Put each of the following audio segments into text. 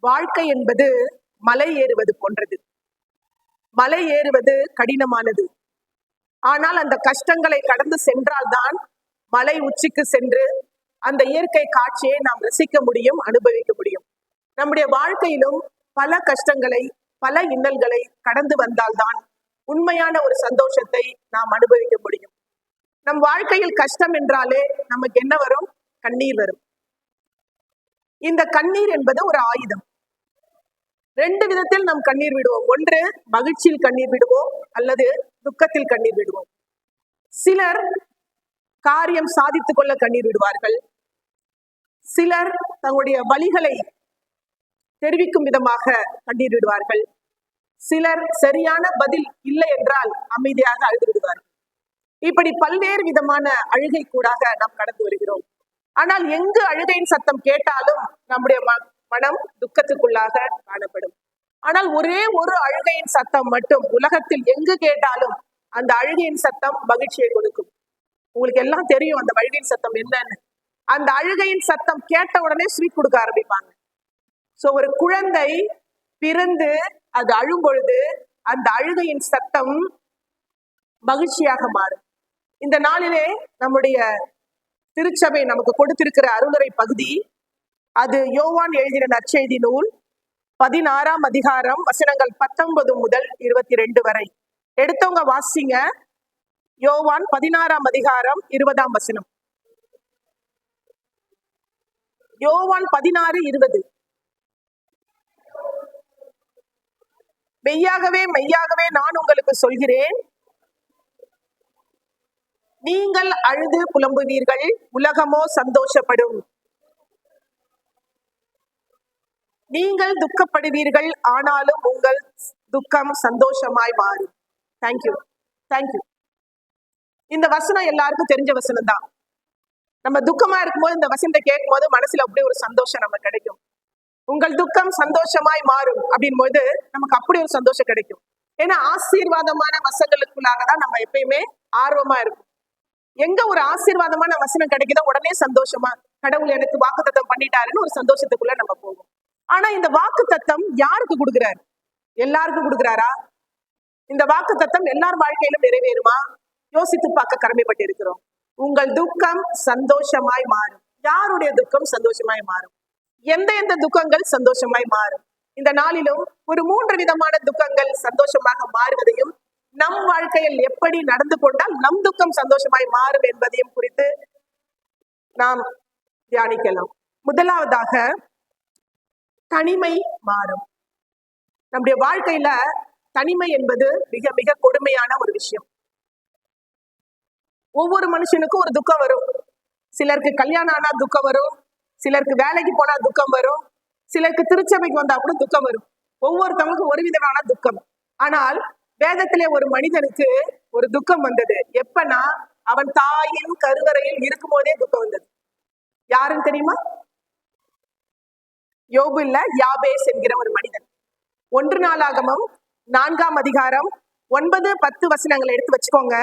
வாழ்க்கை என்பது மலை ஏறுவது போன்றது. மலை ஏறுவது கடினமானது. ஆனால் அந்த கஷ்டங்களை கடந்து சென்றால்தான் மலை உச்சிக்கு சென்று அந்த இயற்கை காட்சியை நாம் ரசிக்க முடியும், அனுபவிக்க முடியும். நம்முடைய வாழ்க்கையிலும் பல கஷ்டங்களை, பல இன்னல்களை கடந்து வந்தால்தான் உண்மையான ஒரு சந்தோஷத்தை நாம் அனுபவிக்க முடியும். நம் வாழ்க்கையில் கஷ்டம் என்றாலே நமக்கு என்ன வரும்? கண்ணீர் வரும். இந்த கண்ணீர் என்பது ஒரு ஆயுதம். ரெண்டு விதத்தில் நாம் கண்ணீர் விடுவோம். ஒன்று, மகிழ்ச்சியில் கண்ணீர் விடுவோம், அல்லது துக்கத்தில் கண்ணீர் விடுவோம். சிலர் காரியம் சாதித்துக் கொள்ள கண்ணீர் விடுவார்கள். சிலர் தங்களுடைய வலிகளை தெரிவிக்கும் விதமாக கண்ணீர் விடுவார்கள். சிலர் சரியான பதில் இல்லை என்றால் அமைதியாக அழுது விடுவார்கள். இப்படி பல்வேறு விதமான அழுகை கூடாக நாம் கடந்து வருகிறோம். ஆனால் எங்கு அழுகையின் சத்தம் கேட்டாலும் நம்முடைய மனம் துக்கத்துக்குள்ளாக காணப்படும். ஆனால் ஒரே ஒரு அழுகையின் சத்தம் மட்டும் உலகத்தில் எங்கு கேட்டாலும் அந்த அழுகையின் சத்தம் மகிழ்ச்சியை கொடுக்கும். உங்களுக்கு எல்லாம் தெரியும் அந்த அழுகையின் சத்தம் என்னன்னு. அந்த அழுகையின் சத்தம் கேட்ட உடனே ஸ்வீட் கொடுக்க ஆரம்பிப்பாங்க. சோ ஒரு குழந்தை பிறந்து அது அழும் பொழுது அந்த அழுகையின் சத்தம் மகிழ்ச்சியாக மாறும். இந்த நாளிலே நம்முடைய திருச்சபை நமக்கு கொடுத்திருக்கிற அருளுரை பகுதி, அது யோவான் எழுதின நற்செய்தி நூல் 16ஆம் அதிகாரம் வசனங்கள் 19 முதல் 22 வரை. எடுத்தவங்க வாசிங்க. யோவான் 16ஆம் அதிகாரம் 20ஆம் வசனம். யோவான் 16:20. மெய்யாகவே மெய்யாகவே நான் உங்களுக்கு சொல்கிறேன், நீங்கள் அழுது புலம்புவீர்கள், உலகமோ சந்தோஷப்படும். நீங்கள் துக்கப்படுவீர்கள், ஆனாலும் உங்கள் துக்கம் சந்தோஷமாய் மாறும். Thank you, thank you. இந்த வசனம் எல்லாருக்கும் தெரிஞ்ச வசனம் தான். நம்ம துக்கமா இருக்கும்போது இந்த வசனத்தை கேட்கும் போது மனசுல அப்படியே ஒரு சந்தோஷம் நமக்கு கிடைக்கும். உங்கள் துக்கம் சந்தோஷமாய் மாறும் அப்படின் போது நமக்கு அப்படி ஒரு சந்தோஷம் கிடைக்கும். ஏன்னா ஆசீர்வாதமான வசனங்களுக்குள்ளாக தான் நம்ம எப்பயுமே ஆர்வமா இருக்கும். எங்க ஒரு ஆசீர்வாதமான வசனம் கிடைக்குதோ உடனே சந்தோஷமா, கடவுள் எனக்கு வாக்குத்தத்தம் பண்ணிட்டாருன்னு ஒரு சந்தோஷத்துக்குள்ள நம்ம போவோம். ஆனா இந்த வாக்குத்தத்தம் யாருக்கு கொடுக்கிறாரு? எல்லாருக்கும் கொடுக்கிறாரா? இந்த வாக்குத்தத்தம் எல்லார் வாழ்க்கையிலும் நிறைவேறுமா? யோசித்து பார்க்க கடமைப்பட்டு இருக்கிறோம். உங்கள் துக்கம் சந்தோஷமாய் மாறும். யாருடைய துக்கம் சந்தோஷமாய் மாறும்? எந்த துக்கங்கள் சந்தோஷமாய் மாறும்? இந்த நாளிலும் ஒரு 3 விதமான துக்கங்கள் சந்தோஷமாக மாறுவதையும், நம் வாழ்க்கையில் எப்படி நடந்து கொண்டால் நம் துக்கம் சந்தோஷமாய் மாறும் என்பதையும் குறித்து நாம் தியானிக்கலாம். முதலாவதாக, தனிமை மாறும். நம்முடைய வாழ்க்கையில தனிமை என்பது மிக மிக கொடுமையான ஒரு விஷயம். ஒவ்வொரு மனுஷனுக்கும் ஒரு துக்கம் வரும். சிலருக்கு கல்யாணம் ஆனா துக்கம் வரும், சிலருக்கு வேலைக்கு போனா துக்கம் வரும், சிலருக்கு திருச்சபைக்கு வந்தா கூட துக்கம் வரும். ஒவ்வொருத்தவங்களுக்கும் ஒரு விதமான துக்கம். ஆனால் வேதத்திலே ஒரு மனிதனுக்கு ஒரு துக்கம் வந்தது. எப்பனா அவன் தாயின் கருவறையில் இருக்கும் போதே துக்கம் வந்தது. யாருன்னு தெரியுமா? யோபு இல்ல, யாபேஸ் என்கிற ஒரு மனிதன். 1 நாளாகமம் 4ஆம் அதிகாரம் 9-10 வசனங்களை எடுத்து வச்சுக்கோங்க.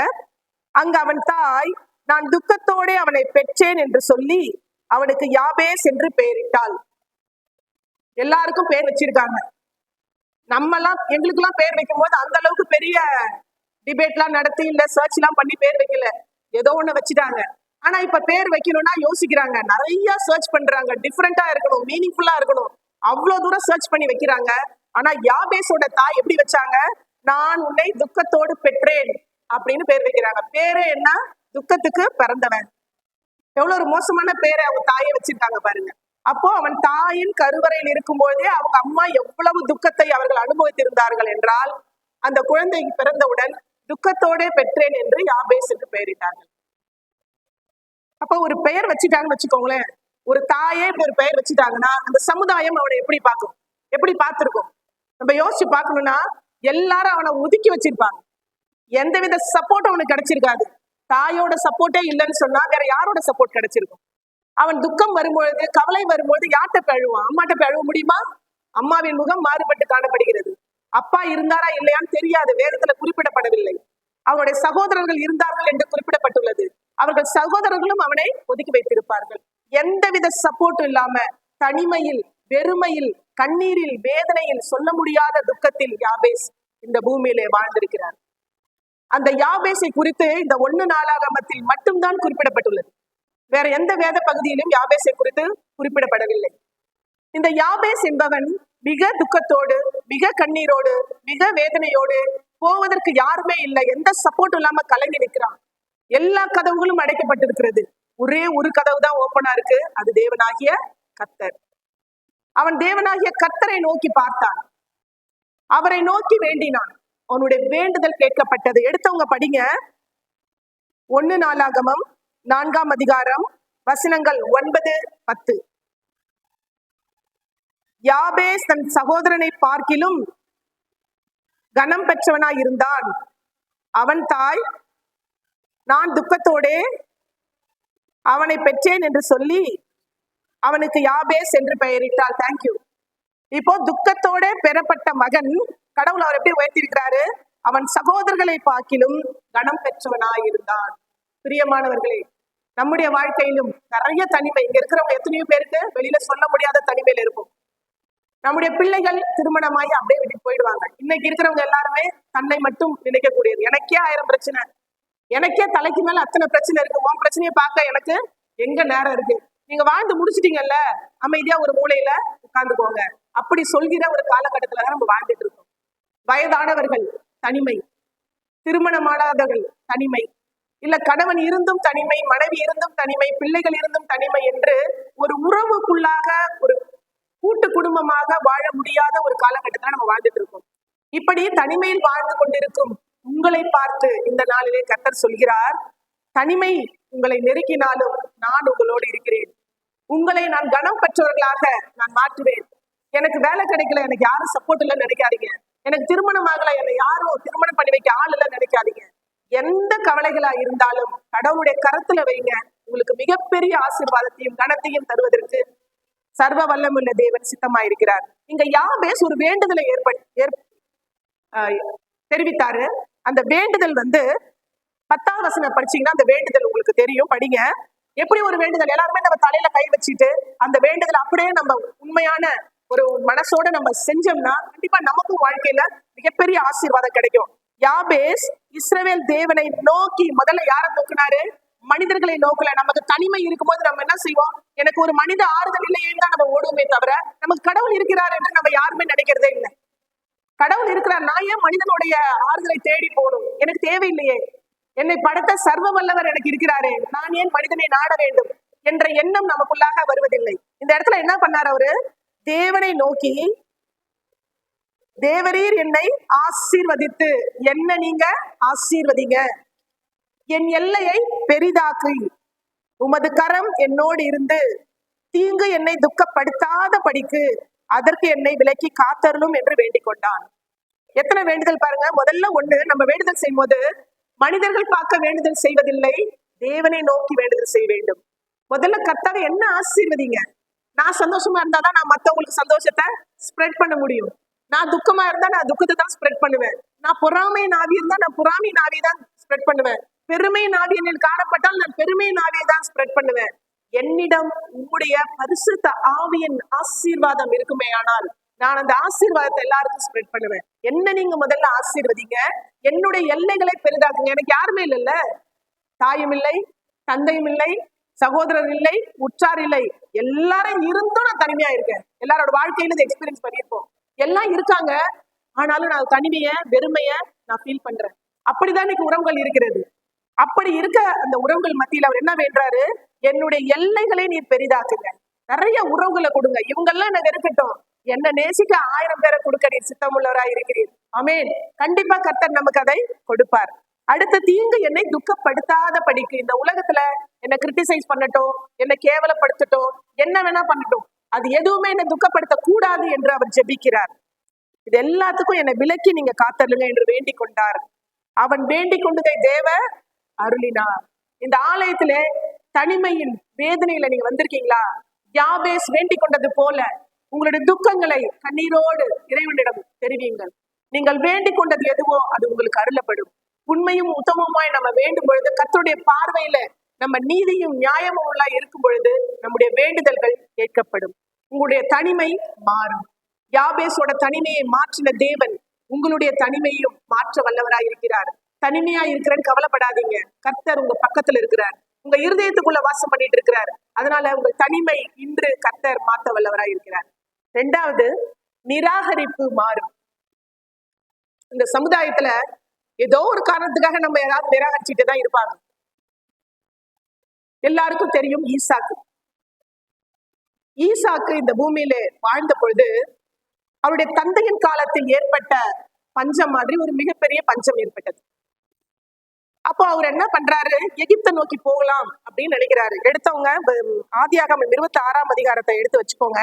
அங்க அவன் தாய், நான் துக்கத்தோட அவனை பெற்றேன் என்று சொல்லி அவனுக்கு யாபேஸ் என்று பெயரிட்டாள். எல்லாருக்கும் பேர் வச்சிருக்காங்க. எங்களுக்கு எல்லாம் பேர் வைக்கும் போது அந்த அளவுக்கு பெரிய டிபேட் எல்லாம் நடத்தி இல்ல சர்ச் எல்லாம் பண்ணி பேர் வைக்கல, ஏதோ ஒண்ணு வச்சுட்டாங்க. ஆனா இப்ப பேர் வைக்கணும்னா யோசிக்கிறாங்க, நிறைய சர்ச் பண்றாங்க, டிஃப்ரெண்டா இருக்கணும், மீனிங்ஃபுல்லா இருக்கணும், அவ்வளவு தூரம் சர்ச் பண்ணி வைக்கிறாங்க. ஆனா யாபேஸோட தாய் எப்படி வச்சாங்க? நான் உன்னை துக்கத்தோடு பெற்றேன் அப்படின்னு பேர் வைக்கிறாங்க. பேரே என்ன? துக்கத்துக்கு பிறந்தவன். எவ்வளவு ஒரு மோசமான பேரை அவங்க தாயை வச்சிருக்காங்க பாருங்க. அப்போ அவன் தாயின் கருவறையில் இருக்கும் போதே அவங்க அம்மா எவ்வளவு துக்கத்தை அவர்கள் அனுபவித்திருந்தார்கள் என்றால், அந்த குழந்தை பிறந்தவுடன் துக்கத்தோட பெற்றேன் என்று யாபேஸுக்கு பெயரிட்டார்கள். அப்போ ஒரு பெயர் வச்சுட்டாங்கன்னு வச்சுக்கோங்களேன். ஒரு தாயே ஒரு பெயர் வச்சுட்டாங்கன்னா அந்த சமுதாயம் அவனை எப்படி பார்க்கும், எப்படி பார்த்திருக்கும்? நம்ம யோசிச்சு பார்க்கணும்னா எல்லாரும் அவனை ஒதுக்கி வச்சிருப்பாங்க. எந்தவித சப்போர்ட் அவனுக்கு கிடைச்சிருக்காது. தாயோட சப்போர்ட்டே இல்லைன்னு சொன்னா வேற யாரோட சப்போர்ட் கிடைச்சிருக்கும்? அவன் துக்கம் வரும்பொழுது, கவலை வரும்பொழுது யார்கிட்ட போய் அழுவான்? அம்மாட்ட போய் அழுவ முடியுமா? அம்மாவின் முகம் மாறுபட்டு காணப்படுகிறது. அப்பா இருந்தாரா இல்லையான்னு தெரியாது, வேதத்துல குறிப்பிடப்படவில்லை. அவனுடைய சகோதரர்கள் இருந்தார்கள் என்று குறிப்பிடப்பட்டுள்ளது. அவர்கள் சகோதரர்களும் அவனை ஒதுக்கி வைத்திருப்பார்கள். எந்தவித சப்போர்ட்டும் இல்லாம தனிமையில் வெறுமையில், கண்ணீரில், வேதனையில், சொல்ல முடியாத துக்கத்தில் யாபேஸ் இந்த பூமியிலே வாழ்ந்திருக்கிறார். அந்த யாபேஸை குறித்து இந்த 1 நாளாகமத்தில் மட்டும்தான் குறிப்பிடப்பட்டுள்ளது. வேற எந்த வேத பகுதியிலும் யாபேஸை குறித்து குறிப்பிடப்படவில்லை. இந்த யாபேஸ் என்பவன் மிக துக்கத்தோடு, மிக கண்ணீரோடு, மிக வேதனையோடு, போவதற்கு யாருமே இல்லை, எந்த சப்போர்ட்டும் இல்லாம கலங்கி நிற்கிறான். எல்லா கதவுகளும் அடைக்கப்பட்டிருக்கிறது. ஒரே ஒரு கதவு தான் ஓப்பனா இருக்கு. அது தேவனாகிய கர்த்தர். அவன் தேவனாகிய கர்த்தரை நோக்கி பார்த்தான், அவரை நோக்கி வேண்டினான். அவனுடைய வேண்டுதல் கேட்கப்பட்டது. எடுத்தவங்க படிங்க. 1 நாளாகமம் 4ஆம் அதிகாரம் வசனங்கள் 9, 10. யாபேஸ் தன் சகோதரனை பார்க்கிலும் கனம் பெற்றவனாய் இருந்தான். அவன் தாய், நான் துக்கத்தோடே அவனை பெற்றேன் என்று சொல்லி அவனுக்கு யாபேஸ் என்று பெயரிட்டாள். தேங்க்யூ. இப்போ துக்கத்தோட பெறப்பட்ட மகன் கடவுள் அவர் எப்படி உயர்த்திருக்கிறாரு? அவன் சகோதரர்களை பார்க்கிலும் கனம் பெற்றவனாய் இருந்தான். பிரியமானவர்களே, நம்முடைய வாழ்க்கையிலும் நிறைய தனிமை, இங்க இருக்கிறவங்க எத்தனையோ பேருக்கு வெளியில சொல்ல முடியாத தனிமையில இருக்கும். நம்முடைய பிள்ளைகள் திருமணமாகி அப்படியே விட்டு போயிடுவாங்க. இன்னைக்கு இருக்கிறவங்க எல்லாருமே தன்னை மட்டும் நினைக்கக்கூடியது. எனக்கே 1000 பிரச்சனை, எனக்கே தலைக்கு மேல அத்தனை பிரச்சனை இருக்கு, உன் பிரச்சனையை பார்க்க எனக்கு எங்க நேரம் இருக்கு? நீங்க வாழ்ந்து முடிச்சிட்டீங்கல்ல, அமைதியா ஒரு மூலையில உட்கார்ந்துக்கோங்க. அப்படி சொல்கிற ஒரு காலகட்டத்துல தான் நம்ம வாழ்ந்துட்டு இருக்கோம். வயதானவர்கள் தனிமை, திருமணமானவர்கள் தனிமை, இல்ல கணவன் இருந்தும் தனிமை, மனைவி இருந்தும் தனிமை, பிள்ளைகள் இருந்தும் தனிமை என்று ஒரு உறவுக்குள்ளாக, ஒரு கூட்டு குடும்பமாக வாழ முடியாத ஒரு காலகட்டத்துல நம்ம வாழ்ந்துட்டு இருக்கோம். இப்படி தனிமையில் வாழ்ந்து கொண்டிருக்கும் உங்களை பார்த்து இந்த நாளிலே கர்த்தர் சொல்கிறார், தனிமை உங்களை நெருக்கினாலும் நான் உங்களோடு இருக்கிறேன். உங்களை நான் கனம் பெற்றவர்களாக நான் மாற்றுவேன். எனக்கு வேலை கிடைக்கல, எனக்கு யாரும் சப்போர்ட் இல்லைன்னு நினைக்காதீங்க. எனக்கு திருமணம் ஆகல, என்னை யாரும் திருமணம் பண்ணி வைக்க ஆள் இல்லைன்னு நினைக்காதீங்க. எந்த கவலைகளா இருந்தாலும் கடவுளுடைய கரத்துல வைங்க. உங்களுக்கு மிகப்பெரிய ஆசீர்வாதத்தையும் கனத்தையும் தருவதற்கு சர்வ வல்லமுள்ள தேவன் சித்தமாயிருக்கிறார். இங்க யாபேஸ் ஒரு வேண்டுதலை தெரிவித்தாரு. அந்த வேண்டுதல் 10ஆம் வசனம் படிச்சீங்கன்னா அந்த வேண்டுதல் உங்களுக்கு தெரியும், படிங்க. எப்படி ஒரு வேண்டுதல்? எல்லாருமே நம்ம தலையில கை வச்சுட்டு அந்த வேண்டுதல் அப்படியே நம்ம உண்மையான ஒரு மனசோட நம்ம செஞ்சோம்னா கண்டிப்பா நமக்கும் வாழ்க்கையில மிகப்பெரிய ஆசீர்வாதம் கிடைக்கும். யாபேஸ் இஸ்ரவேல் தேவனை நோக்கி முதல்ல யாரை நோக்கினாரு? மனிதர்களை நோக்கல. நமக்கு தனிமை இருக்கும்போது நம்ம என்ன செய்வோம்? எனக்கு ஒரு மனித ஆறுதல் இல்லையேன்னு தான் நம்ம ஓடுவோமே தவிர நமக்கு கடவுள் இருக்கிறார் என்று நம்ம யாருமே நினைக்கிறதே இல்லை. கடவுள் இருக்கிறார், நான் ஏன் மனிதனுடைய ஆறுதலை தேடி போகணும்? எனக்கு தேவையில்லையே. என்னை படைத்த சர்வ வல்லவர் எனக்கு இருக்கிறாரே, நான் ஏன் மனிதனை நாட வேண்டும் என்ற எண்ணம் நமக்குள்ளாக வருவதில்லை. இந்த இடத்துல என்ன பண்ணார் அவரு? தேவனை நோக்கி, தேவரீர் என்னை ஆசீர்வதித்து என்ன நீங்க ஆசீர்வதிங்க, என் எல்லையை பெரிதாக்கி உமது கரம் என்னோடு இருந்து தீங்கு என்னை துக்கப்படுத்தாத படிக்கு அதற்கு என்னை விலக்கி காத்தருளும் என்று வேண்டிக் கொண்டான். எத்தனை வேண்டுதல் பாருங்க. முதல்ல ஒண்ணு, நம்ம வேண்டுதல் செய்யும் போது மனிதர்கள் பார்க்க வேண்டுதல் செய்வதில்லை, தேவனை நோக்கி வேண்டுதல் செய்ய வேண்டும். முதல்ல கர்த்தாவே என்ன ஆசீர்வதிங்க. நான் சந்தோஷமா இருந்தாதான் நான் மத்தவங்களுக்கு சந்தோஷத்தை ஸ்ப்ரெட் பண்ண முடியும். நான் துக்கமா இருந்தா நான் துக்கத்தை தான் ஸ்ப்ரெட் பண்ணுவேன். நான் பொறாமை நாவி இருந்தா நான் பொறாமை நாவியை தான் ஸ்ப்ரெட் பண்ணுவேன். பெருமை நாவி என்னில் காணப்பட்டால் நான் பெருமை நாவியை தான் ஸ்ப்ரெட் பண்ணுவேன். என்னிடம் உங்களுடைய பரிசுத்த ஆவியின் ஆசீர்வாதம் இருக்குமே ஆனால் நான் அந்த ஆசீர்வாதத்தை எல்லாருக்கும் ஸ்ப்ரெட் பண்ணுவேன். என்ன நீங்க முதல்ல ஆசீர்வதிங்க, என்னுடைய எல்லைகளை பெரிதாக்குங்க. எனக்கு யாருமே இல்லைல்ல, தாயும் இல்லை, தந்தையும் இல்லை, சகோதரர் இல்லை, உற்றார் இல்லை, எல்லாரும் இருந்தும் நான் தனிமையா இருக்கேன். எல்லாரோட வாழ்க்கையில இதை எக்ஸ்பீரியன்ஸ் பண்ணியிருப்போம். எல்லாம் இருக்காங்க, ஆனாலும் நான் தனிமைய, வெறுமைய நான் ஃபீல் பண்றேன். அப்படிதான் இன்னைக்கு உறவுகள் இருக்கிறது. அப்படி இருக்க அந்த உறவுகள் மத்தியில் அவர் என்ன வேண்டாரு? என்னுடைய எல்லைகளை நீர் பெரிதாக்குங்க, நிறைய உறவுகளை கொடுங்க. இவங்கெல்லாம் என்ன இருக்கட்டும், என்ன நேசிக்க 1000 பேரை கொடுக்க நீர் சித்தமுள்ளவராய் இருக்கிறீர். ஆமென். கண்டிப்பா கர்த்தர் நமக்கு அதை கொடுப்பார். அடுத்த தீங்கு என்னை துக்கப்படுத்தாத படிக்கு, இந்த உலகத்துல என்னை கிரிட்டிசைஸ் பண்ணட்டும், என்னை கேவலப்படுத்தட்டும், என்ன வேணா பண்ணட்டும், அது எதுவுமே என்னை துக்கப்படுத்த கூடாது என்று அவர் ஜெபிக்கிறார். இது எல்லாத்துக்கும் என்னை விலக்கி நீங்க காத்தருளுங்க என்று வேண்டிக் கொண்டார். அவன் வேண்டிக் கொண்டதை தேவ அருளினார். இந்த ஆலயத்திலே தனிமையின் வேதனையில நீங்க வந்திருக்கீங்களா? யாபேஸ் வேண்டிக் கொண்டது போல உங்களுடைய துக்கங்களை கண்ணீரோடு இறைவனிடம் தெரிவியுங்கள். நீங்கள் வேண்டிக் கொண்டது எதுவோ அது உங்களுக்கு அருளப்படும். உண்மையும் உத்தமமாய் நம்ம வேண்டும் பொழுது, கர்த்தருடைய பார்வையில நம்ம நீதியும் நியாயமும் இருக்கும் பொழுது நம்முடைய வேண்டுதல்கள் கேட்கப்படும். உங்களுடைய தனிமை மாறும். யாபேசோட தனிமையை மாற்றின தேவன் உங்களுடைய தனிமையும் மாற்ற வல்லவராய் இருக்கிறார். தனிமையா இருக்கிறேன்னு கவலைப்படாதீங்க. கர்த்தர் உங்க பக்கத்துல இருக்கிறார். உங்க இருதயத்துக்குள்ள வாசம் பண்ணிட்டு இருக்கிறார். அதனால உங்க தனிமை இன்று கர்த்தர் மாத்த வல்லவராய் இருக்கிறார். ரெண்டாவது, நிராகரிப்பு மாறும். இந்த சமுதாயத்துல ஏதோ ஒரு காரணத்துக்காக நம்ம யாராவது நிராகரிச்சுட்டு தான் இருப்பாங்க. எல்லாருக்கும் தெரியும் ஈசாக்கு. ஈசாக்கு இந்த பூமியில வாழ்ந்த பொழுது அவருடைய தந்தையின் காலத்தில் ஏற்பட்ட பஞ்சம் மாதிரி ஒரு மிகப்பெரிய பஞ்சம் ஏற்பட்டது. அப்போ அவர் என்ன பண்றாரு, எகிப்தை நோக்கி போகலாம் அப்படின்னு நினைக்கிறாரு. எடுத்தவங்க ஆதியாகமம் 26ஆம் அதிகாரத்தை எடுத்து வச்சுக்கோங்க.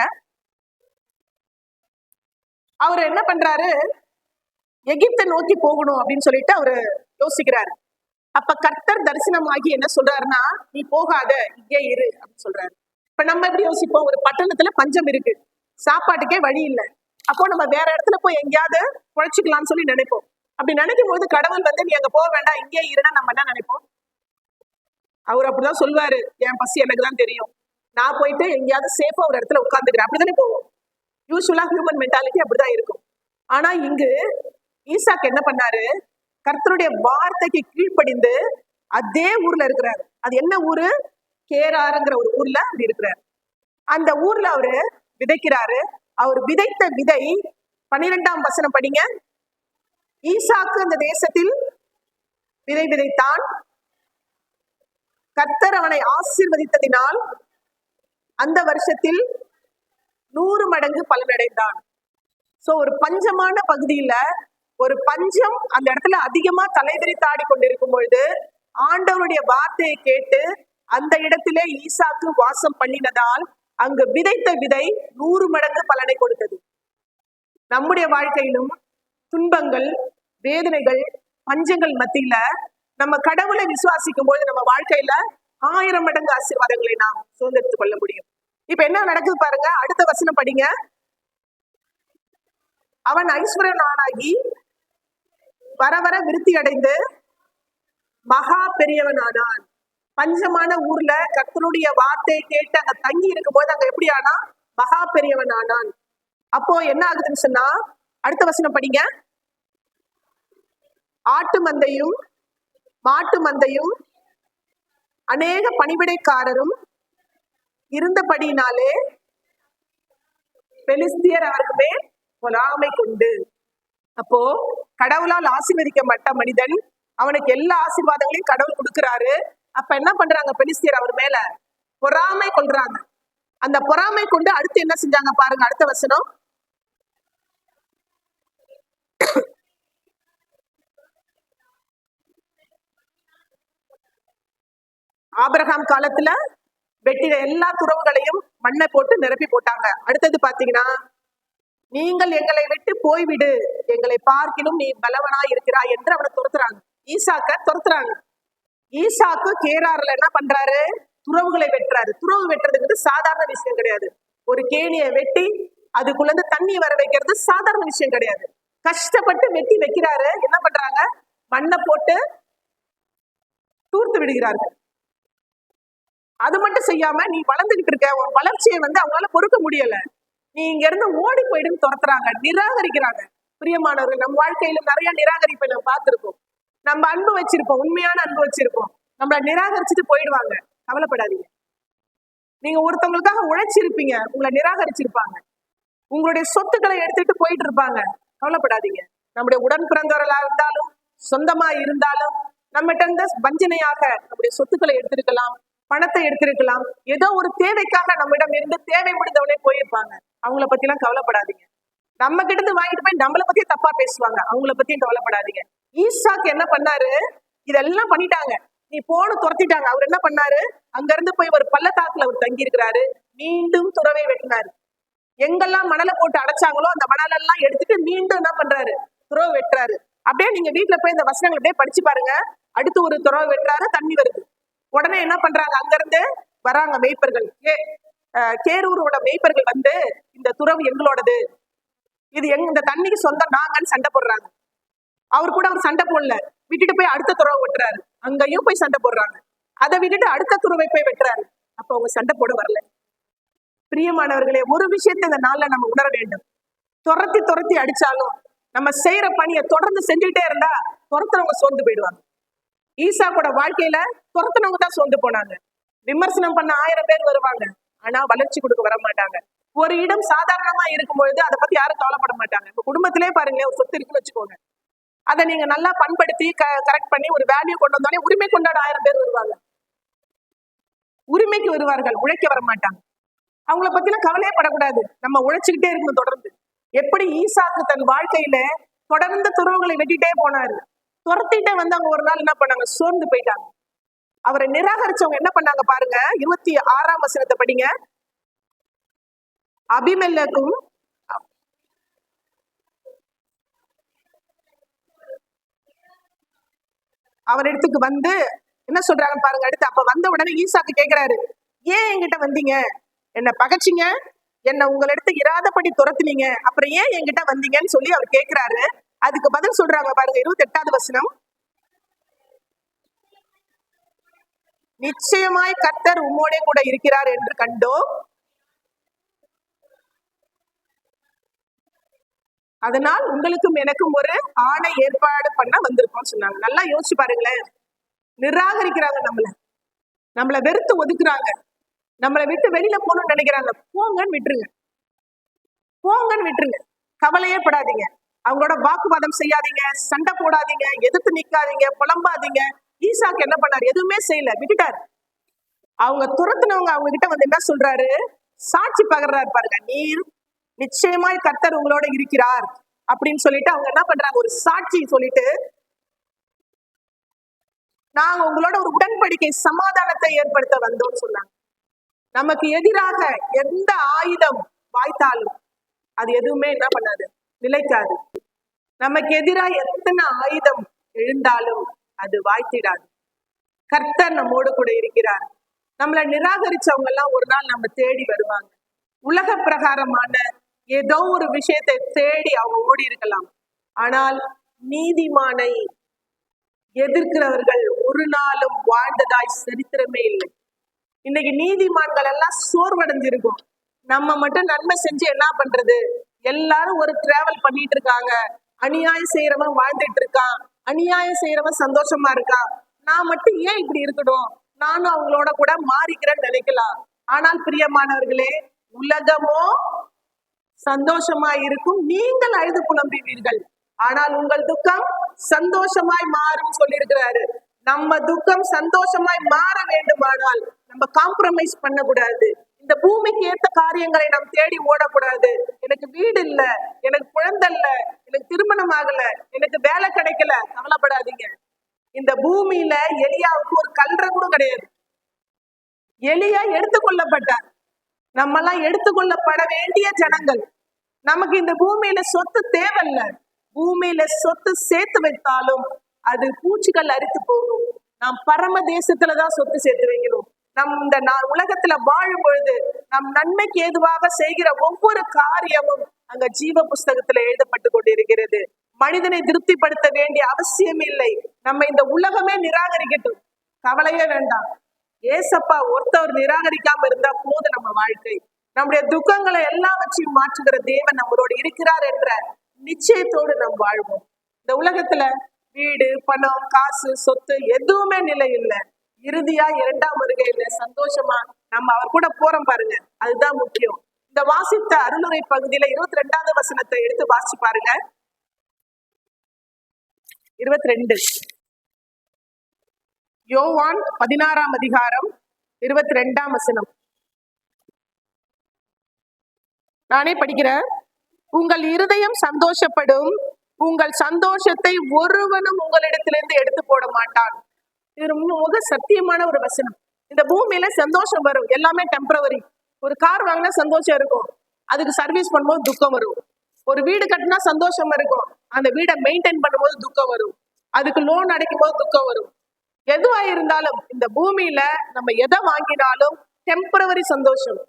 அவர் என்ன பண்றாரு, எகிப்தை நோக்கி போகணும் அப்படின்னு சொல்லிட்டு அவரு யோசிக்கிறாரு. அப்ப கர்த்தர் தரிசனமாகி என்ன சொல்றாருன்னா, நீ போகாத, இங்கே இரு அப்படின்னு சொல்றாரு. இப்ப நம்ம எப்படி யோசிப்போம், ஒரு பட்டணத்துல பஞ்சம் இருக்கு, சாப்பாட்டுக்கே வழி இல்லை, அப்போ நம்ம வேற இடத்துல போய் எங்கேயாவது குழைச்சிக்கலாம்னு சொல்லி நினைப்போம். அப்படி நினைக்கும் போது கடவுள் நீ அங்க போக வேண்டாம், இங்கே இருன்னா நம்ம என்ன நினைப்போம்? அவர் அப்படிதான் சொல்வாரு, என் பசி எனக்கு தான் தெரியும், நான் போயிட்டு எங்கேயாவது சேஃபா ஒரு இடத்துல உட்கார்ந்துக்கிறேன், அப்படித்தானே போவோம். யூஸ்வலா ஹியூமன் மென்டாலிட்டி அப்படிதான் இருக்கும். ஆனா இங்கு ஈசாக்கு என்ன பண்ணாரு, கர்த்தருடைய வார்த்தைக்கு கீழ்ப்படிந்து அதே ஊர்ல இருக்கிறாரு. அது என்ன ஊரு? கேராருங்கிற ஒரு ஊர்ல அப்படி இருக்கிறாரு. அந்த ஊர்ல அவரு விதைக்கிறாரு. அவர் விதைத்த விதை 12ஆம் வசனம் படிங்க. ஈசாக்கு அந்த தேசத்தில் விதை விதைத்தான், கர்த்தர் அவனை ஆசீர்வதித்ததினால் அந்த வருஷத்தில் 100 மடங்கு பலனடைந்தான். சோ ஒரு பஞ்சமான பகுதியில ஒரு பஞ்சம் அந்த இடத்துல அதிகமா தலைவிரித்தாடி கொண்டிருக்கும் பொழுது ஆண்டவருடைய வார்த்தையை கேட்டு அந்த இடத்திலே ஈசாக்கு வாசம் பண்ணினதால் அங்கு விதைத்த விதை 100 மடங்கு பலனை கொடுத்தது. நம்முடைய வாழ்க்கையிலும் துன்பங்கள், வேதனைகள், பஞ்சங்கள் மத்தியில நம்ம கடவுளை விசுவாசிக்கும் போது நம்ம வாழ்க்கையில 1000 மடங்கு ஆசீர்வாதங்களை நாம் சுதந்திரித்துக் கொள்ள முடியும். இப்ப என்ன நடக்குது பாருங்க, அடுத்த வசனம் படிங்க. அவன் ஐஸ்வர்யனாகி வர வர விருத்தி அடைந்து மகா பெரியவனானான். பஞ்சமான ஊர்ல கர்த்தருடைய வார்த்தையை கேட்டு அங்க தங்கி இருக்கும் போது அங்க எப்படி ஆனா மகா பெரியவன் ஆனான். அப்போ என்ன ஆகுதுன்னு சொன்னா, அடுத்த வசனம் படிங்க. ஆட்டு மந்தையும் மாட்டு மந்தையும் அநேக பணிவிடைக்காரரும் இருந்தபடினாலே பெலிஸ்தியர் அவருக்குமே பொறாமை கொண்டு. அப்போ கடவுளால் ஆசீர்வதிக்கப்பட்ட மனிதன், அவனுக்கு எல்லா ஆசீர்வாதங்களையும் கடவுள் கொடுக்கிறாரு. அப்ப என்ன பண்றாங்க, பெலிஸ்தியர் அவர் மேல பொறாமை கொள்றாங்க. அந்த பொறாமை கொண்டு அடுத்து என்ன செஞ்சாங்க பாருங்க, அடுத்த வசனம். ஆபிரகாம் காலத்துல வெட்டின எல்லா துறவுகளையும் மண்ணை போட்டு நிரப்பி போட்டாங்க. அடுத்தது பாத்தீங்கன்னா, நீங்கள் எங்களை விட்டு போய்விடு, எங்களை பார்க்கிலும் நீ பலவனா இருக்கிறாய் என்று அவனை துரத்துறாங்க. ஈசாக்க துரத்துறாங்க. ஈசாக்கு கேரார்ல என்ன பண்றாரு, துறவுகளை வெட்டுறாரு. துறவு வெட்டுறதுக்கு சாதாரண விஷயம் கிடையாது. ஒரு கேணியை வெட்டி அதுக்குள்ள இருந்து தண்ணி வர வைக்கிறது சாதாரண விஷயம் கிடையாது. கஷ்டப்பட்டு வெட்டி வைக்கிறாரு. என்ன பண்றாங்க, மண்ணை போட்டு தூர்த்து விடுகிறார்கள். அது மட்டும் செய்யாம, நீ வளர்ந்துகிட்டு இருக்க, உன் வளர்ச்சியை அவங்களால பொறுக்க முடியல, நீ இங்க இருந்து ஓடி போயிடுன்னு துரத்துறாங்க, நிராகரிக்கிறாங்க. பிரியமானவர்கள், நம் வாழ்க்கையில நிறைய நிராகரிப்பை நம்ம பார்த்திருப்போம். நம்ம அன்பு வச்சிருப்போம், உண்மையான அன்பு வச்சிருப்போம், நம்மள நிராகரிச்சுட்டு போயிடுவாங்க. கவலைப்படாதீங்க. நீங்க ஒருத்தவங்களுக்காக உழைச்சிருப்பீங்க, உங்களை நிராகரிச்சிருப்பாங்க. உங்களுடைய சொத்துக்களை எடுத்துட்டு போயிட்டு இருப்பாங்க. கவலைப்படாதீங்க. நம்முடைய உடன் பிறந்தவர்களா இருந்தாலும் சொந்தமா இருந்தாலும் நம்மகிட்ட இருந்து வஞ்சனையாக நம்முடைய சொத்துக்களை எடுத்திருக்கலாம், பணத்தை எடுத்திருக்கலாம், ஏதோ ஒரு தேவைக்காக நம்மிடம் இருந்து தேவை முடிந்தவனே போயிருப்பாங்க. அவங்கள பத்தி எல்லாம் கவலைப்படாதீங்க. நம்ம கிட்ட இருந்து வாங்கிட்டு போய் நம்மளை பத்தியும் தப்பா பேசுவாங்க, அவங்கள பத்தியும் கவலைப்படாதீங்க. ஈசாக்கு என்ன பண்ணாரு, இதெல்லாம் பண்ணிட்டாங்க, நீ போன துரத்திட்டாங்க. அவர் என்ன பண்ணாரு, அங்க இருந்து போய் ஒரு பள்ளத்தாக்குல அவர் தங்கி இருக்கிறாரு. மீண்டும் துறவை வெட்டினாரு. எங்கெல்லாம் மணலை போட்டு அடைச்சாங்களோ அந்த மணலெல்லாம் எடுத்துட்டு மீண்டும் என்ன பண்றாரு, துறவு வெட்டுறாரு. அப்படியே நீங்க வீட்டுல போய் இந்த வசனங்கள் அப்படியே படிச்சு பாருங்க. அடுத்து ஒரு துறவு வெட்டுறாரு, தண்ணி வருது. உடனே என்ன பண்றாங்க, அங்க இருந்து வராங்க மேய்ப்பர்கள், கேரூரோட மேய்ப்பர்கள் இந்த துறவு எங்களோடது, இது இந்த தண்ணிக்கு சொந்தம் நாங்கன்னு சண்டை போடுறாங்க. அவர் கூட அவர் சண்டை போடல, விட்டுட்டு போய் அடுத்த துறவை வெட்டுறாரு. அங்கேயும் போய் சண்டை போடுறாங்க. அதை விட்டுட்டு அடுத்த துறவை போய் வெட்டுறாரு. அப்ப அவங்க சண்டை போட வரல. பிரியமானவர்களே, ஒரு விஷயத்தை இந்த நாள்ல நம்ம உணர வேண்டும். துரத்தி துரத்தி அடிச்சாலும் நம்ம செய்யற பணியை தொடர்ந்து செஞ்சுக்கிட்டே இருந்தா துரத்துறவங்க சோர்ந்து போயிடுவாங்க. ஈசா கூட வாழ்க்கையில துரத்துனவங்க தான் சோர்ந்து போனாங்க. விமர்சனம் பண்ண 1000 பேர் வருவாங்க, ஆனா வளர்ச்சி கொடுக்க வர மாட்டாங்க. ஒரு இடம் சாதாரணமா இருக்கும் பொழுது அதை பத்தி யாரும் கவலைப்பட மாட்டாங்க. இப்ப குடும்பத்திலே பாருங்களேன், ஒரு சொத்து இருக்குன்னு வச்சுக்கோங்க, அதை நீங்க நல்லா பண்படுத்தி கரெக்ட் பண்ணி ஒரு வேல்யூ கொண்டு வந்தாலே உரிமை கொண்டாட 1000 பேர் வருவாங்க. உரிமைக்கு வருவார்கள், உழைக்க வர மாட்டாங்க. அவங்கள பத்திலாம் கவலையே படக்கூடாது. நம்ம உழைச்சுக்கிட்டே இருக்கணும் தொடர்ந்து. எப்படி ஈசாக்கு தன் வாழ்க்கையில தொடர்ந்து துறவுகளை வெட்டிட்டே போனாரு. துரத்திட்டே வந்து அவங்க ஒரு நாள் என்ன பண்ணாங்க, சோர்ந்து போயிட்டாங்க. அவரை நிராகரிச்சவங்க என்ன பண்ணாங்க பாருங்க. 26ஆம் வசனத்தை படிங்க. அபிமெலேக்கும் அவர் இடத்துக்கு வந்து என்ன சொல்றாங்க பாருங்க. அடுத்து அப்ப வந்த உடனே ஈசாக்கு கேட்கிறாரு, ஏன் என்கிட்ட வந்தீங்க? என்ன பகைச்சிங்க, என்ன உங்களிடத்து இராதபடி துரத்துனீங்க, அப்புறம் ஏன் என்கிட்ட வந்தீங்கன்னு சொல்லி அவர் கேட்கிறாரு. அதுக்கு பதில் சொல்றாங்க பாருங்க. 28வது வசனம். நிச்சயமாய் கர்த்தர் உம்மோடே கூட இருக்கிறார் என்று கண்டோம், அதனால் உங்களுக்கும் எனக்கும் ஒரு ஆணை ஏற்பாடு பண்ண வந்திருக்கோம் சொன்னாங்க. நல்லா யோசிச்சு பாருங்களேன். நிராகரிக்கிறாங்க, நம்மளை வெறுத்து ஒதுக்குறாங்க, நம்மளை விட்டு வெளியில போகணும்னு நினைக்கிறாங்க. போங்கன்னு விட்டுருங்க, போங்கன்னு விட்டுருங்க. கவலையே படாதீங்க. அவங்களோட வாக்குவாதம் செய்யாதீங்க, சண்டை போடாதீங்க, எதிர்த்து நிக்காதீங்க, புலம்பாதீங்க. ஈசாக்கு என்ன பண்ணாரு? எதுவுமே செய்யல, விட்டுட்டாரு. அவங்க துரத்துனவங்க அவங்க கிட்ட வந்து என்ன சொல்றாரு, சாட்சி பகர்றாரு பாருங்க. நீர் நிச்சயமாய் கர்த்தர் உங்களோட இருக்கிறார் அப்படின்னு சொல்லிட்டு அவங்க என்ன பண்றாங்க, ஒரு சாட்சி சொல்லிட்டு, நாங்க உங்களோட ஒரு உடன்படிக்கை சமாதானத்தை ஏற்படுத்த வந்தோம்னு சொன்னாங்க. நமக்கு எதிராக எந்த ஆயுதம் வாய்த்தாலும் அது எதுவுமே என்ன பண்ணாது, நிலைக்காது. நமக்கு எதிராக எத்தனை ஆயுதம் எழுந்தாலும் அது வாய்த்திடாது. கர்த்தர் நம்மோடு கூட இருக்கிறார். நம்மளை நிராகரிச்சவங்க எல்லாம் ஒரு நாள் நம்ம தேடி வருவாங்க. உலக பிரகாரமான ஏதோ ஒரு விஷயத்தை தேடி அவங்க ஓடி இருக்கலாம். ஆனால் நீதிமானை எதிர்க்கிறவர்கள் ஒரு நாளும் வாழ்ந்ததாய் சரித்திரமே இல்லை. இன்னைக்கு நீதிமான்கள் எல்லாம் சோர்வடைஞ்சிருக்கும். நம்ம மட்டும் நன்மை செஞ்சு என்ன பண்றது? எல்லாரும் ஒரு டிராவல் பண்ணிட்டு இருக்காங்க. அநியாயம் செய்யறவன் வாழ்ந்துட்டு இருக்கான், அநியாயம் செய்யறவன் சந்தோஷமா இருக்கான். நான் மட்டும் ஏன் இப்படி இருக்கணும்? நானும் அவங்களோட கூட மாறிக்கிறேன்னு நினைக்கலாம். ஆனால் பிரியமானவர்களே, உலகமோ சந்தோஷமா இருக்கும், நீங்கள் அழுது புலம்புவீர்கள், ஆனால் உங்கள் துக்கம் சந்தோஷமாய் மாறும் சொல்லியிருக்கிறாரு. நம்ம துக்கம் சந்தோஷமாய் மாற வேண்டுமானால் நம்ம காம்ப்ரமைஸ் பண்ணக்கூடாது. இந்த பூமிக்கு ஏற்ற காரியங்களை நாம் தேடி ஓடக்கூடாது. எனக்கு வீடு இல்ல, எனக்கு குழந்தை இல்ல, எனக்கு திருமணம் ஆகல, எனக்கு வேலை கிடைக்கல, கவலைப்படாதீங்க. இந்த பூமியில எலியாவுக்கு ஒரு கல்ற கூட கிடையாது. எலியா எடுத்துக்கொள்ளப்பட்டார். நம்மெல்லாம் எடுத்துக்கொள்ளப்பட வேண்டிய ஜனங்கள். நமக்கு இந்த பூமியில சொத்து தேவையில்ல. பூமியில சொத்து சேர்த்து வைத்தாலும் அது பூச்சிகள் அரித்து போகும். நாம் பரம தேசத்துலதான் சொத்து சேர்த்து வைக்கணும். நம் இந்த உலகத்துல வாழும் பொழுது நம் நன்மைக்கு ஏதுவாக செய்கிற ஒவ்வொரு காரியமும் அங்க ஜீவ புஸ்தகத்துல எழுதப்பட்டு கொண்டிருக்கிறது. மனிதனை திருப்திப்படுத்த வேண்டிய அவசியம் இல்லை. நம்ம இந்த உலகமே நிராகரிக்கட்டும், கவலையே வேண்டாம். ஏசப்பா ஒருத்தவர் நிராகரிக்காம இருந்தா போது நம்ம வாழ்க்கை. நம்முடைய துக்கங்களை எல்லாவற்றையும் மாற்றுகிற தேவன் நம்மளோடு இருக்கிறார் என்ற நிச்சயத்தோடு நாம் வாழ்வோம். இந்த உலகத்துல வீடு, பணம், காசு, சொத்து எதுவுமே நிலை இல்லை. இறுதியா 2ஆம் வருகையில சந்தோஷமா நம்ம அவர் கூட போறோம் பாருங்க, அதுதான் முக்கியம். இந்த வாசித்த அருளுரை பகுதியில 22வது வசனத்தை எடுத்து வாசிச்சு பாருங்க. 22 யோவான் 16ஆம் அதிகாரம் 22ஆம் வசனம். நானே படிக்கிறேன். உங்கள் இருதயம் சந்தோஷப்படும், உங்கள் சந்தோஷத்தை ஒருவனும் உங்களிடத்திலிருந்து எடுத்து போட மாட்டான். இது ரொம்ப சத்தியமான ஒரு வசனம். இந்த பூமியில சந்தோஷம் வரும், எல்லாமே டெம்பரவரி. ஒரு கார் வாங்கினா சந்தோஷம் இருக்கும், அதுக்கு சர்வீஸ் பண்ணும்போது துக்கம் வரும். ஒரு வீடு கட்டினா சந்தோஷம் இருக்கும், அந்த வீடை மெயின்டைன் பண்ணும்போது துக்கம் வரும். அதுக்கு லோன் அடைக்கும் போது துக்கம் வரும். எதுவா இருந்தாலும் இந்த பூமியில நம்ம எதை வாங்கினாலும் டெம்பரவரி சந்தோஷம்.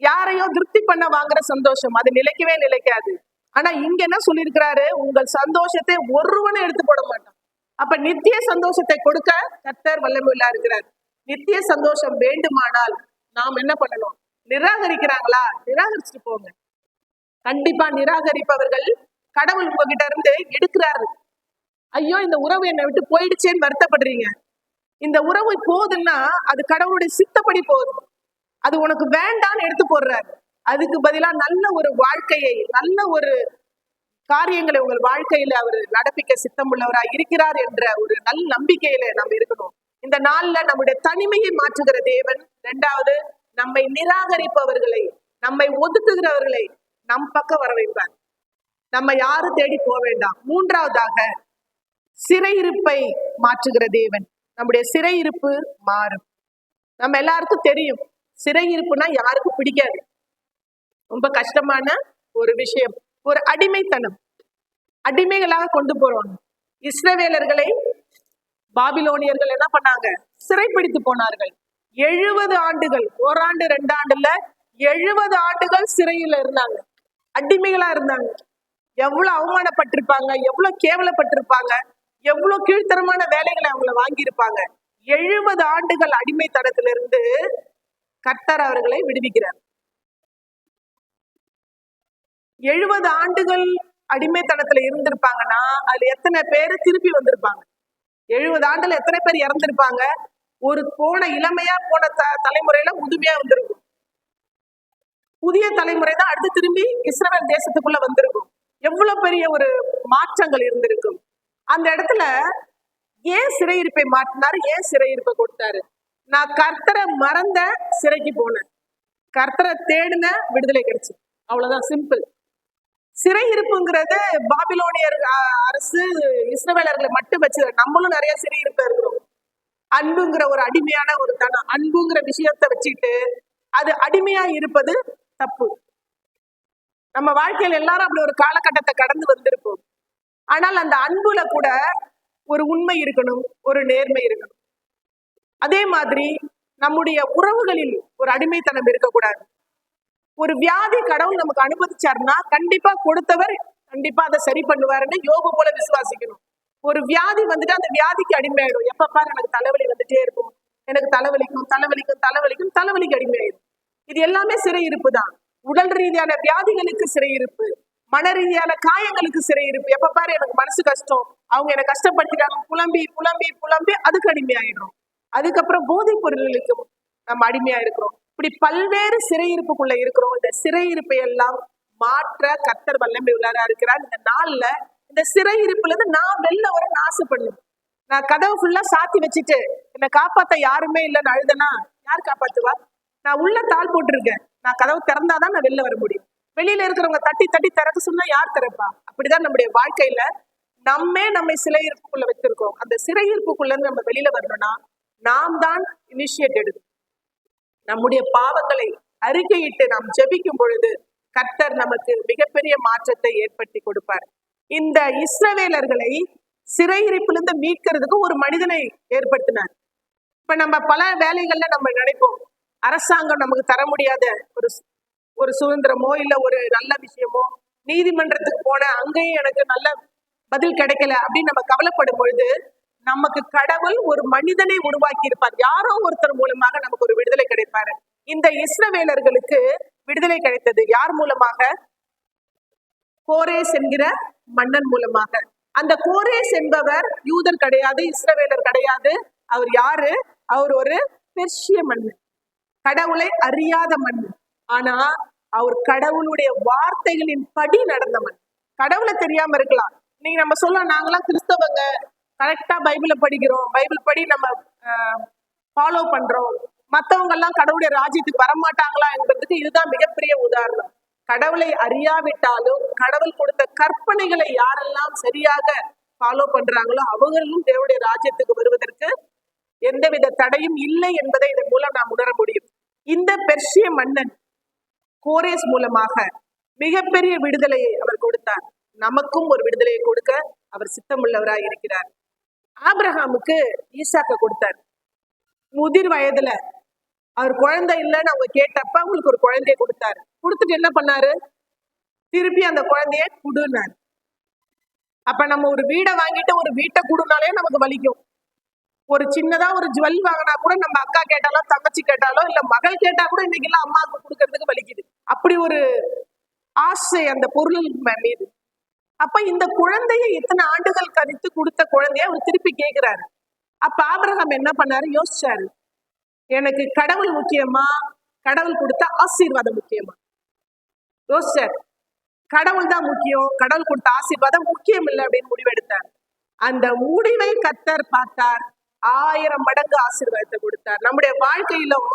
யாரையோ திருப்தி பண்ண வாங்குற சந்தோஷம் அது நிலைக்கவே நிலைக்காது. ஆனா இங்க என்ன சொல்லியிருக்கிறாரு, உங்கள் சந்தோஷத்தை ஒருவனும் எடுத்து போட மாட்டான். அப்ப நித்திய சந்தோஷத்தை கொடுக்க கர்த்தர் வல்லமையுள்ளா இருக்கிறார். நித்திய சந்தோஷம் வேண்டுமானால் நாம் என்ன பண்ணணும்? நிராகரிக்கிறாங்களா? நிராகரிச்சுட்டு போங்க. கண்டிப்பா நிராகரிப்பவர்கள் கடவுள் உங்ககிட்ட இருந்து எடுக்கிறாரு. ஐயோ இந்த உறவு என்னை விட்டு போயிடுச்சேன்னு வருத்தப்படுறீங்க. இந்த உறவு போகுதுன்னா அது கடவுளுடைய சித்தப்படி போகுது. அது உனக்கு வேண்டான்னு எடுத்து போடுறாரு. அதுக்கு பதிலா நல்ல ஒரு வாழ்க்கையை, நல்ல ஒரு காரியங்களை உங்கள் வாழ்க்கையில அவர் நடப்பிக்க சித்தம் உள்ளவரா இருக்கிறார் என்ற ஒரு நல்ல நம்பிக்கையில நம்ம இருக்கணும். இந்த நாள்ல நம்முடைய தனிமையை மாற்றுகிற தேவன். இரண்டாவது, நம்மை நிராகரிப்பவர்களை, நம்மை ஒதுக்குகிறவர்களை நம் பக்கம் வர வைப்பார். நம்ம யாரும் தேடி போக வேண்டாம். மூன்றாவதாக, சிறையிருப்பை மாற்றுகிற தேவன். நம்முடைய சிறையிருப்பு மாறும். நம்ம எல்லாருக்கும் தெரியும், சிறையிருப்புனா யாருக்கும் பிடிக்காது. ரொம்ப கஷ்டமான ஒரு விஷயம். ஒரு அடிமைத்தனம், அடிமைகளாக கொண்டு போறோம். இஸ்ரவேலர்களை பாபிலோனியர்கள் என்ன பண்ணாங்க? சிறைப்பிடித்து போனார்கள். 70 ஆண்டுகள், ஓராண்டு 2 ஆண்டுல 70 ஆண்டுகள் சிறையில இருந்தாங்க, அடிமைகளா இருந்தாங்க. எவ்வளவு அவமானப்பட்டிருப்பாங்க, எவ்வளவு கேவலப்பட்டிருப்பாங்க, எவ்வளவு கீழ்த்தரமான வேலைகளை அவங்கள வாங்கியிருப்பாங்க. 70 ஆண்டுகள் அடிமைத்தனத்திலிருந்து கர்த்தர் அவர்களை விடுவிக்கிறார். 70 ஆண்டுகள் அடிமைத்தனத்துல இருந்திருப்பாங்கன்னா அதுல எத்தனை பேர் திருப்பி வந்திருப்பாங்க? 70 ஆண்டுல எத்தனை பேர் இறந்திருப்பாங்க? ஒரு போன இளமையா போன தலைமுறையில முதுமையா வந்திருக்கும். புதிய தலைமுறை தான் அடுத்து திரும்பி இஸ்ரவேல் தேசத்துக்குள்ள வந்திருக்கும். எவ்வளவு பெரிய ஒரு மாற்றங்கள் இருந்திருக்கும். அந்த இடத்துல ஏன் சிறையிருப்பை மாற்றினாரு? ஏன் சிறையிருப்பை கொடுத்தாரு? நான் கர்த்தரை மறந்த சிறைக்கு போனேன், கர்த்தரை தேடின விடுதலை கிடைச்சு. அவ்வளவுதான், சிம்பிள். சிறையிருப்புங்கிறது பாபிலோனியர் அரசு இஸ்ரவேலர்களை மட்டும் வச்சு, நம்மளும் நிறைய சிறையிருப்பு இருக்கிறோம். அன்புங்கிற ஒரு அடிமையான ஒரு தனம், அன்புங்கிற விஷயத்த வச்சுக்கிட்டு அது அடிமையா இருப்பது தப்பு. நம்ம வாழ்க்கையில எல்லாரும் அப்படி ஒரு காலகட்டத்தை கடந்து வந்திருப்போம். ஆனால் அந்த அன்புல கூட ஒரு உண்மை இருக்கணும், ஒரு நேர்மை இருக்கணும். அதே மாதிரி நம்முடைய உறவுகளில் ஒரு அடிமைத்தனம் இருக்கக்கூடாது. ஒரு வியாதி கடவுள் நமக்கு அனுமதிச்சாருன்னா கண்டிப்பா கொடுத்தவர் கண்டிப்பா அதை சரி பண்ணுவாருன்னு யோபு போல விசுவாசிக்கணும். ஒரு வியாதி வந்துட்டு அந்த வியாதிக்கு அடிமையாயிடும். எப்ப பாரு எனக்கு தலைவலி வந்துட்டே இருக்கும், எனக்கு தலைவலிக்கும் தலைவலிக்கும் தலைவலிக்கும், தலைவலிக்கு அடிமையாயிடும். இது எல்லாமே சிறையிருப்பு தான். உடல் ரீதியான வியாதிகளுக்கு சிறையிருப்பு, மன ரீதியான காயங்களுக்கு சிறையிருப்பு. எப்ப பாரு எனக்கு மனசு கஷ்டம், அவங்க என்னை கஷ்டப்படுத்திட்டாங்க, புலம்பி புலம்பி புலம்பி அதுக்கு அடிமையாயிடும். அதுக்கப்புறம் போதைப் பொருள்களுக்கும் நம்ம அடிமையா இருக்கிறோம். இப்படி பல்வேறு சிறையிருப்புக்குள்ள இருக்கிறோம். இந்த சிறையிருப்பை எல்லாம் மாற்ற கர்த்தர் வல்லமை உள்ளவரா இருக்கிறார். இந்த நாள்ல இந்த சிறையிருப்புல இருந்து நான் வெளில வர ஆசைப்படணும். நான் கதவு ஃபுல்லா சாத்தி வச்சுட்டு என்னை காப்பாத்த யாருமே இல்லைன்னு அழுதனா யார் காப்பாத்துவா? நான் உள்ள தாள் போட்டிருக்கேன், நான் கதவு திறந்தாதான் நான் வெளில வர முடியும். வெளியில இருக்கிறவங்க தட்டி தட்டி திறக்க சொன்னா யார் திறப்பா? அப்படிதான் நம்முடைய வாழ்க்கையில நம்மை சிறையிருப்புக்குள்ள வச்சிருக்கோம். அந்த சிறையிருப்புக்குள்ள இருந்து நம்ம வெளியில வரணும்னா நாம் தான் இனிஷியேட் எடுக்கணும். நம்முடைய பாவங்களை அறிக்கையிட்டு நாம் ஜெபிக்கும் பொழுது கர்த்தர் நமக்கு மிகப்பெரிய மாற்றத்தை ஏற்படுத்தி கொடுப்பார். இந்த இஸ்ரவேலர்களை சிறையிருப்பிலிருந்து மீட்கிறதுக்கு ஒரு மனிதனை ஏற்படுத்தினார். இப்ப நம்ம பல வேலைகள்ல நம்ம நினைப்போம், அரசாங்கம் நமக்கு தர முடியாத ஒரு சுதந்திரமோ இல்ல ஒரு நல்ல விஷயமோ, நீதிமன்றத்துக்கு போன அங்கேயும் எனக்கு நல்ல பதில் கிடைக்கல அப்படின்னு நம்ம கவலைப்படும் பொழுது நமக்கு கடவுள் ஒரு மனிதனை உருவாக்கி இருப்பார். யாரோ ஒருத்தர் மூலமாக நமக்கு ஒரு விடுதலை கிடைப்பாரு. இந்த இஸ்ரவேலர்களுக்கு விடுதலை கிடைத்தது யார் மூலமாக? கோரேஸ் என்கிற மன்னன் மூலமாக. அந்த கோரேஸ் என்பவர் யூதர் கிடையாது, இஸ்ரவேலர் கிடையாது. அவர் யாரு? அவர் ஒரு பெர்ஷிய மன்னன், கடவுளை அறியாத மன்னன். ஆனா அவர் கடவுளுடைய வார்த்தைகளின் படி நடந்த மன்னன். கடவுளை தெரியாம இருக்கலாம். நீங்க நம்ம சொல்லலாம், நாங்களாம் கிறிஸ்தவங்க, கரெக்டா பைபிளை படிக்கிறோம், பைபிள் படி நம்ம ஃபாலோ பண்றோம், மற்றவங்க எல்லாம் கடவுளுடைய ராஜ்யத்துக்கு வரமாட்டாங்களா என்பதுக்கு இதுதான் மிகப்பெரிய உதாரணம். கடவுளை அறியாவிட்டாலும் கடவுள் கொடுத்த கற்பனைகளை யாரெல்லாம் சரியாக ஃபாலோ பண்றாங்களோ அவர்களும் தேவனுடைய ராஜ்யத்துக்கு வருவதற்கு எந்தவித தடையும் இல்லை என்பதை இதன் மூலம் நாம் உணர முடியும். இந்த பெர்ஷிய மன்னன் கோரேஸ் மூலமாக மிகப்பெரிய விடுதலையை அவர் கொடுத்தார். நமக்கும் ஒரு விடுதலையை கொடுக்க அவர் சித்தமுள்ளவராய் இருக்கிறார். ஆபிரகாமுக்கு ஈசாக்க கொடுத்தார். முதிர் வயதுல அவர் குழந்தை இல்லைன்னு அவங்க கேட்டப்ப அவங்களுக்கு ஒரு குழந்தைய கொடுத்தாரு. கொடுத்துட்டு என்ன பண்ணாரு? திருப்பி அந்த குழந்தைய குடுனாரு. அப்ப நம்ம ஒரு வீடை வாங்கிட்டு ஒரு வீட்டை குடுனாலே நமக்கு வலிக்கும். ஒரு சின்னதா ஒரு ஜுவல் வாங்கினா கூட நம்ம அக்கா கேட்டாலோ தங்கச்சி கேட்டாலோ இல்ல மகள் கேட்டா கூட இன்னைக்கு எல்லாம் அம்மாவுக்கு கொடுக்கறதுக்கு வலிக்குது. அப்படி ஒரு ஆசை அந்த பொருள் மீது. அப்ப இந்த குழந்தைய இத்தனை ஆண்டுகள் கழித்து கொடுத்த குழந்தைய அவர் திருப்பி கேட்கிறாரு. அப்ப ஆபிரகாம் என்ன பண்ணாரு? யோசிச்சாரு, எனக்கு கடவுள் முக்கியமா, கடவுள் கொடுத்த ஆசீர்வாதம் முக்கியமா? யோசிச்சார். கடவுள் தான் முக்கியம், கடவுள் கொடுத்த ஆசீர்வாதம் முக்கியம் இல்லை அப்படின்னு முடிவெடுத்தார். அந்த முடிவை கர்த்தர் பார்த்தார், 1000 மடங்கு ஆசீர்வாதத்தை கொடுத்தார். நம்முடைய வாழ்க்கையிலும்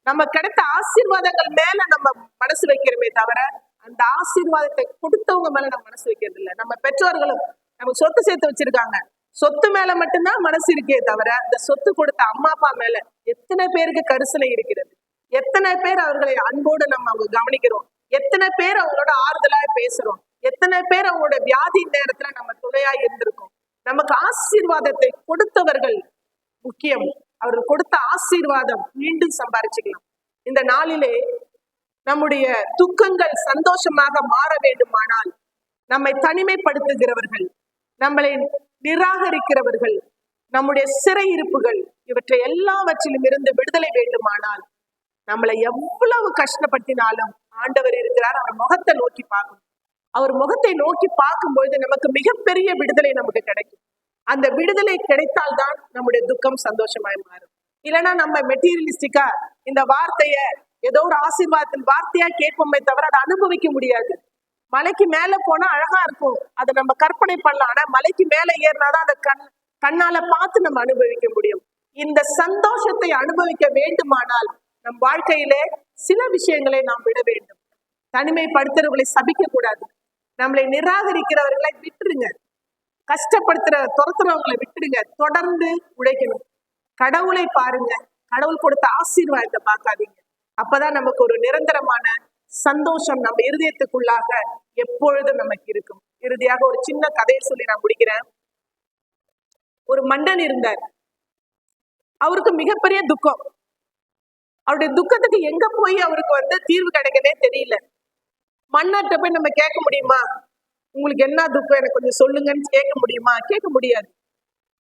நம்ம கிடைத்த ஆசீர்வாதங்கள் மேல நம்ம மனசு வைக்கிறோமே தவிர அந்த ஆசீர்வாதத்தை கொடுத்தவங்க மேல நம்ம மனசு வைக்கிறது இல்லை. நம்ம பெற்றோர்களும் நமக்கு சொத்து சேர்த்து வச்சிருக்காங்க, சொத்து மேல மட்டும்தான் மனசு இருக்கே தவிர அந்த சொத்து கொடுத்த அம்மா அப்பா மேல எத்தனை பேருக்கு கரிசனை இருக்கிறது? எத்தனை பேர் அவர்களை அன்போடு நம்ம அவங்க கவனிக்கிறோம்? எத்தனை பேர் அவங்களோட ஆறுதலா பேசுறோம்? எத்தனை பேர் அவங்களோட வியாதி நேரத்துல நம்ம துணையா இருந்திருக்கோம்? நமக்கு ஆசீர்வாதத்தை கொடுத்தவர்கள் முக்கியம். அவர்கள் கொடுத்த ஆசீர்வாதம் மீண்டும் சம்பாரிச்சுக்கலாம். இந்த நாளிலே நம்முடைய துக்கங்கள் சந்தோஷமாக மாற வேண்டுமானால் நம்மை தனிமைப்படுத்துகிறவர்கள், நம்மளை நிராகரிக்கிறவர்கள், நம்முடைய சிறையிருப்புகள் இவற்றை எல்லாவற்றிலும் இருந்து விடுதலை வேண்டுமானால் நம்மளை எவ்வளவு கஷ்டப்படுத்தினாலும் ஆண்டவர் இருக்கிறார். அவர் முகத்தை நோக்கி பார்க்கணும். அவர் முகத்தை நோக்கி பார்க்கும்பொழுது நமக்கு மிகப்பெரிய விடுதலை நமக்கு கிடைக்கும். அந்த விடுதலை கிடைத்தால்தான் நம்முடைய துக்கம் சந்தோஷமாய் மாறும். இல்லைன்னா நம்ம மெட்டீரியலிஸ்டிக்கா இந்த வார்த்தைய ஏதோ ஒரு ஆசீர்வாதத்தின் வார்த்தையா கேட்போமே தவிர அதை அனுபவிக்க முடியாது. மலைக்கு மேல போனா அழகா இருக்கும், அதை நம்ம கற்பனை பண்ணலாம். ஆனா மலைக்கு மேல ஏறினாதான் அந்த கண்ணால பார்த்து நம்ம அனுபவிக்க முடியும். இந்த சந்தோஷத்தை அனுபவிக்க வேண்டுமானால் நம் வாழ்க்கையிலே சில விஷயங்களை நாம் விட வேண்டும். தனிமைப்படுத்துறவர்களை சபிக்க கூடாது. நம்மளை நிராகரிக்கிறவர்களை விட்டுருங்க. துரத்துறவங்களை விட்டுடுங்க. தொடர்ந்து உழைக்கணும். கடவுளை பாருங்க, கடவுள் கொடுத்த ஆசீர்வாதத்தை பார்க்காதீங்க. அப்பதான் நமக்கு ஒரு நிரந்தரமான சந்தோஷம் நம்ம இருதயத்துக்குள்ளாக எப்பொழுதும் நமக்கு இருக்கும். இறுதியாக ஒரு சின்ன கதையை சொல்லி நான் முடிக்கிறேன். ஒரு மன்னன் இருந்தார். அவருக்கு மிகப்பெரிய துக்கம். அவருடைய துக்கத்துக்கு எங்க போய் அவருக்கு தீர்வு கிடைக்கனே தெரியல. மன்னர்கிட்ட போய் நம்ம கேட்க முடியுமா? உங்களுக்கு என்ன துக்கம் எனக்கு கொஞ்சம் சொல்லுங்கன்னு கேட்க முடியுமா? கேட்க முடியாது.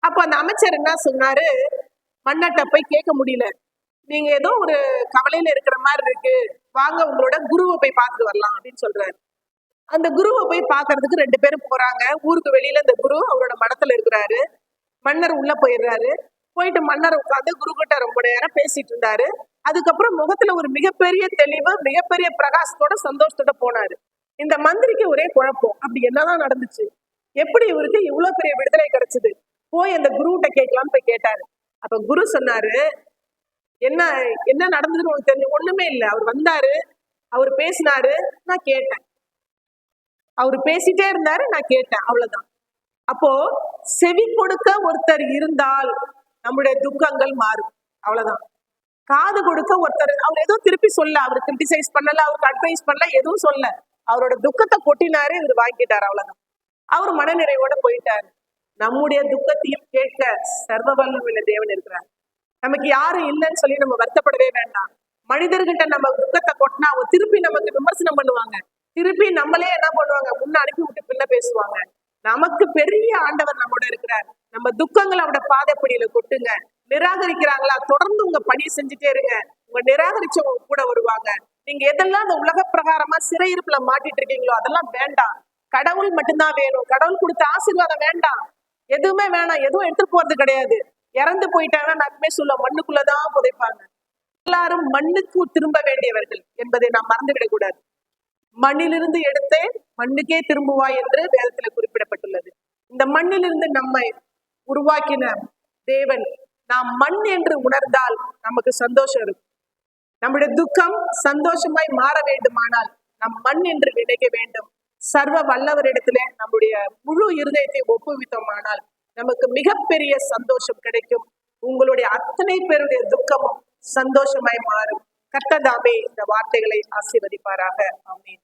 அப்ப அந்த அமைச்சர் என்ன சொன்னாரு? மன்னர்கிட்ட போய் கேட்க முடியல, நீங்க ஏதோ ஒரு கவலையில இருக்கிற மாதிரி இருக்கு, வாங்க உங்களோட குருவை போய் பார்த்துட்டு வரலாம் அப்படின்னு சொல்றாரு. அந்த குருவை போய் பார்க்கறதுக்கு 2 பேரும் போறாங்க. ஊருக்கு வெளியில இந்த குரு அவரோட மடத்துல இருக்கிறாரு. மன்னர் உள்ள போயிடுறாரு. போயிட்டு மன்னர் உட்காந்து குரு கிட்ட ரொம்ப நேரம் பேசிட்டு இருந்தாரு. அதுக்கப்புறம் முகத்துல ஒரு மிகப்பெரிய தெளிவு, மிகப்பெரிய பிரகாசத்தோட சந்தோஷத்தோட போனாரு. இந்த மந்திரிக்கு ஒரே குழப்பம், அப்படி என்னதான் நடந்துச்சு, எப்படி இவருக்கு இவ்வளவு பெரிய விடுதலை கிடைச்சது? போய் அந்த குருகிட்ட கேட்கலாம்னு போய் கேட்டாரு. அப்ப குரு சொன்னாரு, என்ன என்ன நடந்ததுன்னு உங்களுக்கு தெரிஞ்சு? ஒண்ணுமே இல்லை. அவர் வந்தாரு, அவர் பேசினாரு, நான் கேட்டேன். அவர் பேசிட்டே இருந்தாரு, நான் கேட்டேன், அவ்வளவுதான். அப்போ செவி கொடுக்க ஒருத்தர் இருந்தால் நம்முடைய துக்கங்கள் மாறும், அவ்வளவுதான். காது கொடுக்க ஒருத்தர், அவர் ஏதோ திருப்பி சொல்ல, அவர் கிரிட்டிசைஸ் பண்ணல, அவருக்கு அட்வைஸ் பண்ணல, எதுவும் சொல்ல, அவரோட துக்கத்தை கொட்டினாரு, இவர் வாங்கிட்டாரு, அவ்வளவுதான். அவர் மனநிறைவோட போயிட்டாரு. நம்முடைய துக்கத்தையும் கேட்க சர்வ வல்லமையுள்ள தேவன் இருக்கிறார். நமக்கு யாரும் இல்லைன்னு சொல்லி நம்ம வருத்தப்படவே வேண்டாம். மனிதர்கிட்ட நம்ம துக்கத்தை கொட்டினா அவங்க திருப்பி நமக்கு விமர்சனம் பண்ணுவாங்க. திருப்பி நம்மளே என்ன பண்ணுவாங்க? முன்ன அனுப்பி விட்டு பின்ன பேசுவாங்க. நமக்கு பெரிய ஆண்டவர் நம்மோட இருக்கிறார். நம்ம துக்கங்களை அவரோட பாதைப்படியில கொட்டுங்க. நிராகரிக்கிறாங்களா? தொடர்ந்து உங்க பணியை செஞ்சுட்டே இருங்க. உங்க நிராகரிச்சவங்க கூட வருவாங்க. நீங்க எதெல்லாம் அந்த உலக பிரகாரமா சிறையிருப்புல மாட்டிட்டு இருக்கீங்களோ அதெல்லாம் வேண்டாம். கடவுள் மட்டும்தான் வேணும். கடவுள் கொடுத்த ஆசீர்வாதம் வேண்டாம். எதுவுமே வேணாம். எதுவும் எடுத்துட்டு போறது கிடையாது. இறந்து போயிட்டாங்கன்னா நன்மை சொல்ல மண்ணுக்குள்ளதான் புதைப்பாங்க. எல்லாரும் மண்ணுக்கு திரும்ப வேண்டியவர்கள் என்பதை நாம் மறந்துவிடக் கூடாது. மண்ணிலிருந்து எடுத்தே மண்ணுக்கே திரும்புவாய் என்று வேதத்துல குறிப்பிடப்பட்டுள்ளது. இந்த மண்ணிலிருந்து நம்மை உருவாக்கின தேவன் நாம் மண் என்று உணர்ந்தால் நமக்கு சந்தோஷம் இருக்கும். நம்முடைய துக்கம் சந்தோஷமாய் மாற வேண்டுமானால் நம் மண் என்று நினைக்க வேண்டும். சர்வ வல்லவரிடத்திலே நம்முடைய முழு இருதயத்தை ஒப்புவித்தோமானால் நமக்கு மிகப்பெரிய சந்தோஷம் கிடைக்கும். உங்களுடைய அத்தனை பேருடைய துக்கமும் சந்தோஷமாய் மாறும். கர்த்தர் தாமே இந்த வார்த்தைகளை ஆசீர்வதிப்பாராக. ஆமென்.